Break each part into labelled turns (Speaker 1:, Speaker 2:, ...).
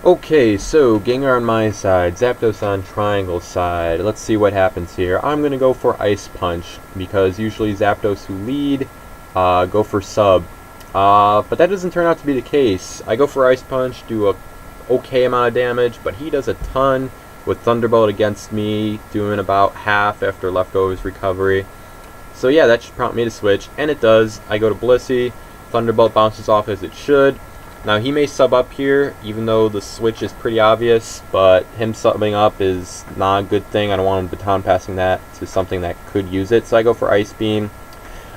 Speaker 1: Okay, so Gengar on my side, Zapdos on Triangle side. Let's see what happens here. I'm going to go for Ice Punch, because usually Zapdos who lead go for Sub. But that doesn't turn out to be the case. I go for Ice Punch, do a okay amount of damage, but he does a ton with Thunderbolt against me, doing about half after Leftover's recovery. So yeah, that should prompt me to switch, and it does. I go to Blissey, Thunderbolt bounces off as it should. Now he may sub up here, even though the switch is pretty obvious, but him subbing up is not a good thing. I don't want him baton passing that to something that could use it, so I go for Ice Beam.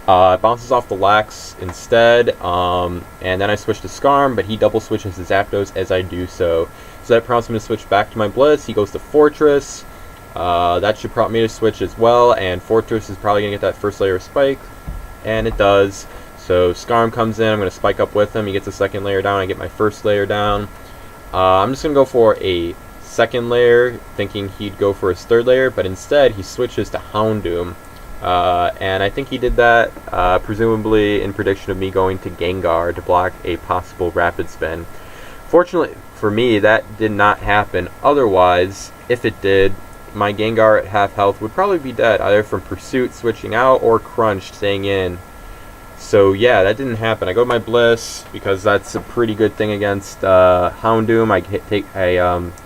Speaker 1: It bounces off the Lax instead, and then I switch to Scarm, but he double switches to Zapdos as I do so. So that prompts me to switch back to my Bliss. He goes to Fortress. That should prompt me to switch as well, and Fortress is probably going to get that first layer of Spike, and it does. So Scarm comes in, I'm going to spike up with him, he gets a second layer down, I get my first layer down. I'm just going to go for a second layer, thinking he'd go for his third layer, but instead he switches to Houndoom. And I think he did that, presumably in prediction of me going to Gengar to block a possible Rapid Spin. Fortunately for me, that did not happen. Otherwise, if it did, my Gengar at half health would probably be dead, either from Pursuit switching out or Crunch staying in. So yeah, that didn't happen. I go to my Bliss because that's a pretty good thing against Houndoom. I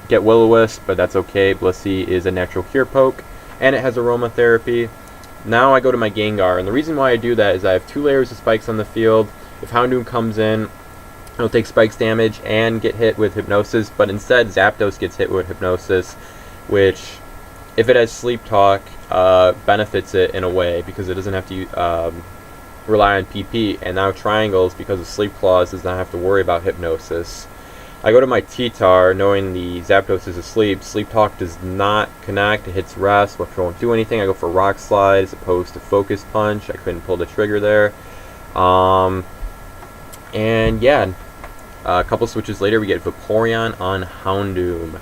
Speaker 1: get Will-O-Wisp, but that's okay. Blissey is a natural cure poke, and it has aromatherapy. Now I go to my Gengar, and the reason why I do that is I have 2 layers of spikes on the field. If Houndoom comes in, it'll take spikes damage and get hit with Hypnosis, but instead Zapdos gets hit with Hypnosis, which, if it has Sleep Talk, benefits it in a way, because it doesn't have to rely on PP, and now Triangles, because of Sleep Claws, does not have to worry about Hypnosis. I go to my T-Tar, knowing the Zapdos is asleep. Sleep Talk does not connect, it hits Rest, which won't do anything. I go for Rock Slide as opposed to Focus Punch. I couldn't pull the trigger there. And yeah, a couple switches later we get Vaporeon on Houndoom.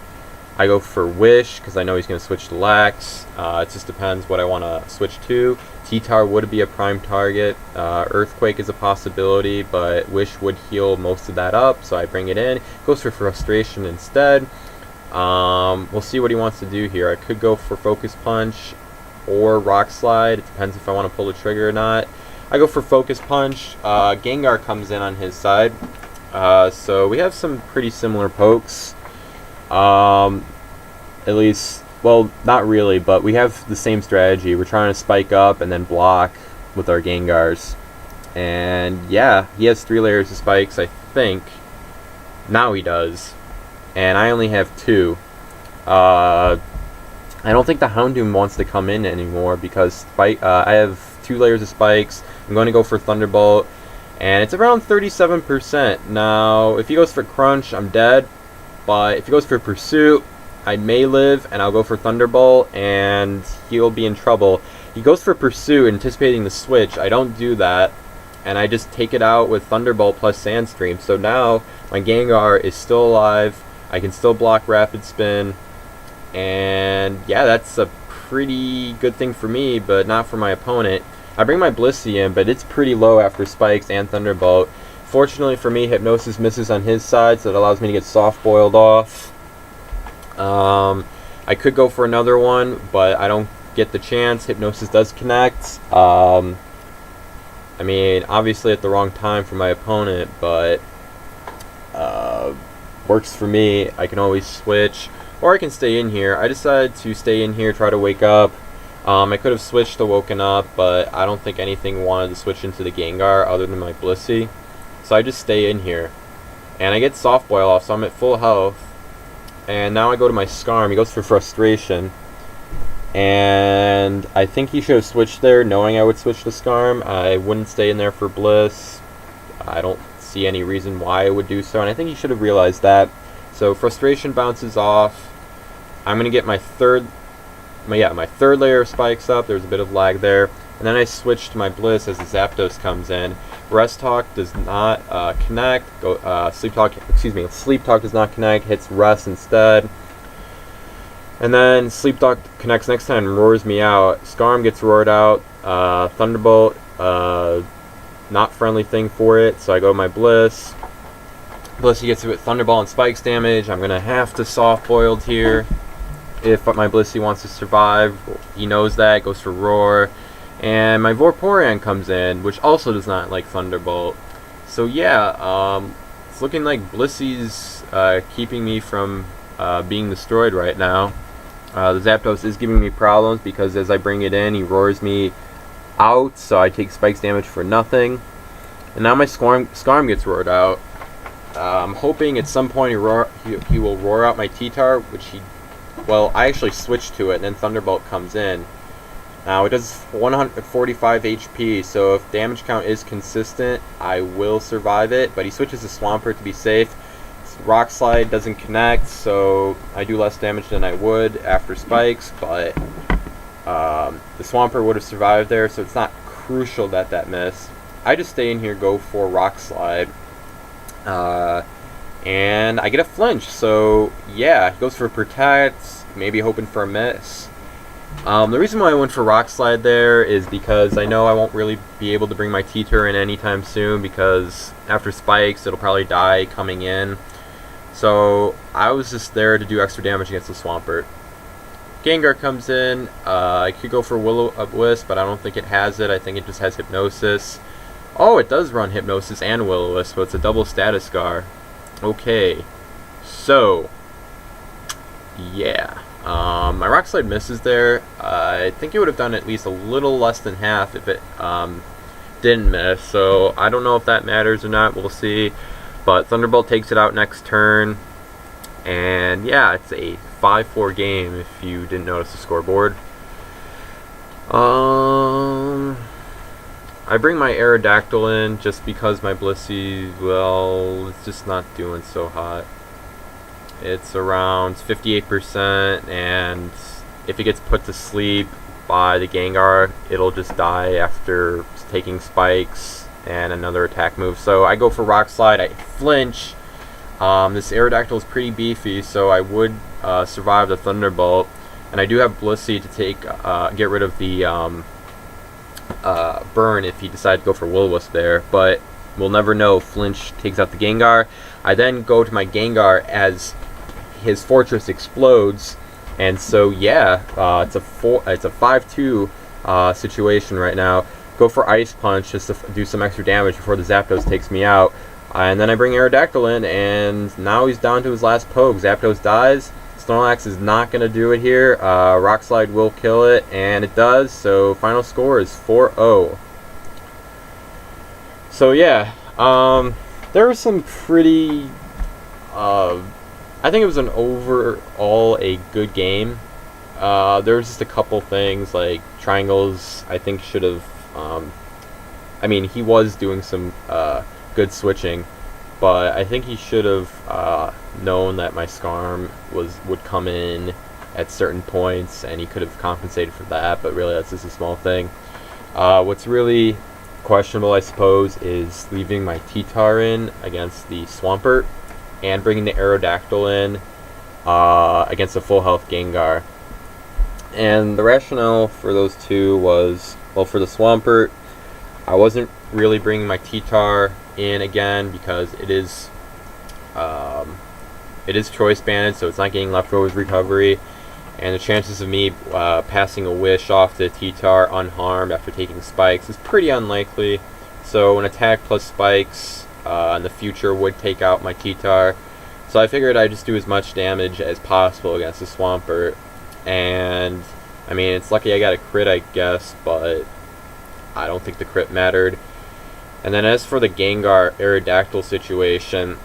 Speaker 1: I go for Wish, because I know he's going to switch to Lax. It just depends what I want to switch to. T-Tar would be a prime target. Earthquake is a possibility, but Wish would heal most of that up, so I bring it in. Goes for Frustration instead. We'll see what he wants to do here. I could go for Focus Punch or Rock Slide. It depends if I want to pull the trigger or not. I go for Focus Punch. Gengar comes in on his side. So we have some pretty similar pokes. At least, well, not really, but we have the same strategy. We're trying to spike up and then block with our Gengars. And yeah, he has 3 layers of spikes, I think. Now he does. And I only have 2. I don't think the Houndoom wants to come in anymore, because I have 2 layers of spikes. I'm going to go for Thunderbolt, and it's around 37%. Now, if he goes for Crunch, I'm dead. But if he goes for Pursuit, I may live, and I'll go for Thunderbolt, and he'll be in trouble. He goes for Pursuit, anticipating the switch. I don't do that, and I just take it out with Thunderbolt plus Sandstream. So now, my Gengar is still alive. I can still block Rapid Spin, and yeah, that's a pretty good thing for me, but not for my opponent. I bring my Blissey in, but it's pretty low after Spikes and Thunderbolt. Fortunately for me, Hypnosis misses on his side, so it allows me to get soft-boiled off. I could go for another one, but I don't get the chance. Hypnosis does connect. I mean, obviously at the wrong time for my opponent, but works for me. I can always switch, or I can stay in here. I decided to stay in here, try to wake up. I could have switched to Woken Up, but I don't think anything wanted to switch into the Gengar other than my Blissey. So I just stay in here. And I get Soft Boil off, so I'm at full health. And now I go to my Scarm. He goes for Frustration. And I think he should have switched there, knowing I would switch to Scarm. I wouldn't stay in there for Bliss. I don't see any reason why I would do so, and I think he should have realized that. So Frustration bounces off. I'm going to get my third layer of spikes up. There's a bit of lag there. And then I switch to my Bliss as the Zapdos comes in. Rest Talk does not connect. Sleep Talk does not connect. Hits Rest instead. And then Sleep Talk connects next time and roars me out. Scarm gets roared out. Thunderbolt, not friendly thing for it. So I go my Bliss. Blissey gets it with Thunderbolt and Spikes damage. I'm going to have to Soft Boiled here if my Blissey wants to survive. He knows that, goes for Roar. And my Vorporian comes in, which also does not like Thunderbolt. So yeah, it's looking like Blissey's keeping me from being destroyed right now. The Zapdos is giving me problems because as I bring it in, he roars me out, so I take Spikes damage for nothing. And now my Scarm gets roared out. I'm hoping at some point he will roar out my T-Tar, which well, I actually switched to it, and then Thunderbolt comes in. Now, it does 145 HP, so if damage count is consistent, I will survive it, but he switches to Swampert to be safe. Rock Slide doesn't connect, so I do less damage than I would after Spikes, but the Swampert would have survived there, so it's not crucial that that missed. I just stay in here, go for Rock Slide, and I get a flinch, so yeah, he goes for Protect, maybe hoping for a miss. The reason why I went for Rock Slide there is because I know I won't really be able to bring my T-Tur in anytime soon, because after Spikes it'll probably die coming in. So I was just there to do extra damage against the Swampert. Gengar comes in. I could go for Will-O-Wisp, but I don't think it has it. I think it just has Hypnosis. Oh, it does run Hypnosis and Will-O-Wisp, so it's a double status scar. Okay, so yeah. My Rock Slide misses there. I think it would have done at least a little less than half if it didn't miss. So I don't know if that matters or not. We'll see. But Thunderbolt takes it out next turn. And yeah, it's a 5-4 game if you didn't notice the scoreboard. I bring my Aerodactyl in just because my Blissey, well, it's just not doing so hot. It's around 58%, and if it gets put to sleep by the Gengar, it'll just die after taking Spikes and another attack move. So I go for Rock Slide, I flinch. This Aerodactyl is pretty beefy, so I would survive the Thunderbolt. And I do have Blissey to get rid of the burn if he decides to go for Will-O-Wisp there, but we'll never know. Flinch takes out the Gengar. I then go to my Gengar as his Fortress explodes, and so yeah, it's a 5-2 situation right now. Go for Ice Punch just to do some extra damage before the Zapdos takes me out, and then I bring Aerodactyl in, and now he's down to his last poke. Zapdos dies. Snorlax is not going to do it here. Rock Slide will kill it, and it does, so final score is 4-0. So yeah, there was some pretty I think it was an overall a good game. There was just a couple things like Triangles I think should have I mean, he was doing some good switching, but I think he should have known that my Scarm would come in at certain points, and he could have compensated for that, but really that's just a small thing. What's really questionable, I suppose, is leaving my T-Tar in against the Swampert and bringing the Aerodactyl in against a full health Gengar. And the rationale for those two was, well, for the Swampert, I wasn't really bringing my T-Tar in again because it is choice banded, so it's not getting leftovers recovery, and the chances of me passing a Wish off the T-Tar unharmed after taking Spikes is pretty unlikely. So an attack plus Spikes in the future would take out my T-Tar. So I figured I'd just do as much damage as possible against the Swampert. And I mean, it's lucky I got a crit, I guess, but I don't think the crit mattered. And then as for the Gengar Aerodactyl situation,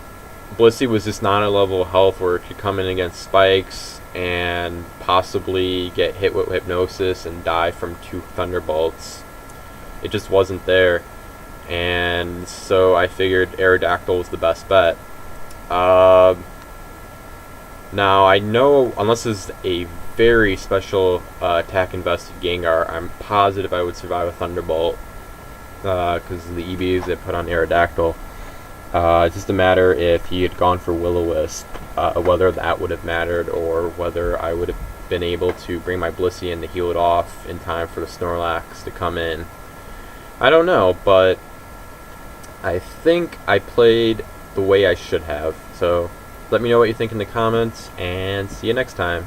Speaker 1: Blissey was just not a level of health where it could come in against Spikes and possibly get hit with Hypnosis and die from 2 Thunderbolts. It just wasn't there. And so I figured Aerodactyl was the best bet. Now I know, unless it's a very special attack invested Gengar, I'm positive I would survive a Thunderbolt because of the EBs they put on Aerodactyl. It's just a matter if he had gone for Will-O-Wisp, whether that would have mattered, or whether I would have been able to bring my Blissey in to heal it off in time for the Snorlax to come in. I don't know, but I think I played the way I should have. So let me know what you think in the comments, and see you next time.